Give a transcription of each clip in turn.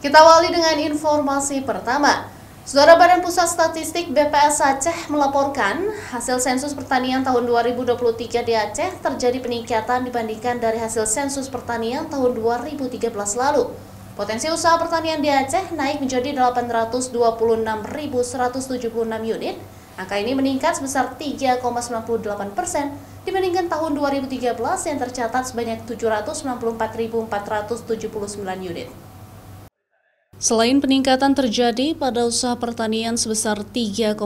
Kita awali dengan informasi pertama. Saudara, Badan Pusat Statistik BPS Aceh melaporkan hasil sensus pertanian tahun 2023 di Aceh terjadi peningkatan dibandingkan dari hasil sensus pertanian tahun 2013 lalu. Potensi usaha pertanian di Aceh naik menjadi 826.176 unit. Angka ini meningkat sebesar 3,98% dibandingkan tahun 2013 yang tercatat sebanyak 794.479 unit. Selain peningkatan terjadi pada usaha pertanian sebesar 3,98%,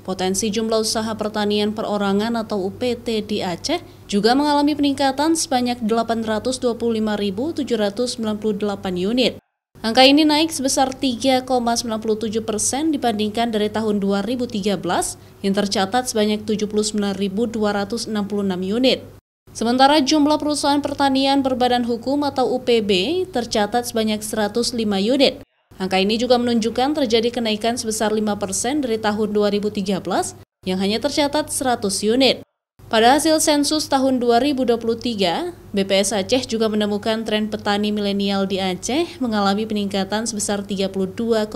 potensi jumlah usaha pertanian perorangan atau UPT di Aceh juga mengalami peningkatan sebanyak 825.798 unit. Angka ini naik sebesar 3,97% dibandingkan dari tahun 2013 yang tercatat sebanyak 79.266 unit. Sementara jumlah perusahaan pertanian berbadan hukum atau UPB tercatat sebanyak 105 unit. Angka ini juga menunjukkan terjadi kenaikan sebesar 5% dari tahun 2013 yang hanya tercatat 100 unit. Pada hasil sensus tahun 2023, BPS Aceh juga menemukan tren petani milenial di Aceh mengalami peningkatan sebesar 32,15%.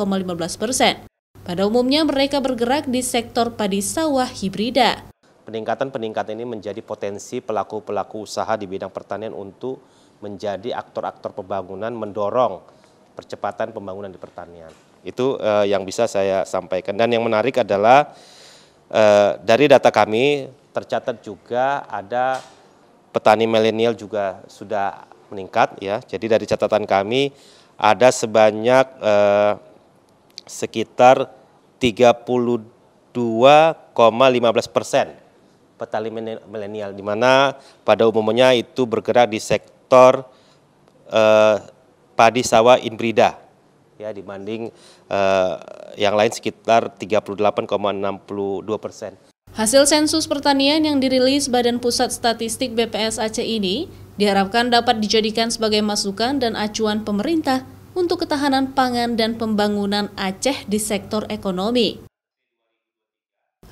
Pada umumnya mereka bergerak di sektor padi sawah hibrida. Peningkatan ini menjadi potensi pelaku-pelaku usaha di bidang pertanian untuk menjadi aktor-aktor pembangunan, mendorong percepatan pembangunan di pertanian. Itu yang bisa saya sampaikan. Dan yang menarik adalah dari data kami tercatat juga ada petani milenial juga sudah meningkat ya. Jadi dari catatan kami ada sebanyak sekitar 32,15% petani milenial, di mana pada umumnya itu bergerak di sektor padi sawah hibrida ya, dibanding yang lain sekitar 38,62%. Hasil sensus pertanian yang dirilis Badan Pusat Statistik BPS Aceh ini diharapkan dapat dijadikan sebagai masukan dan acuan pemerintah untuk ketahanan pangan dan pembangunan Aceh di sektor ekonomi.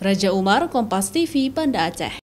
Raja Umar, Kompas TV, Banda Aceh.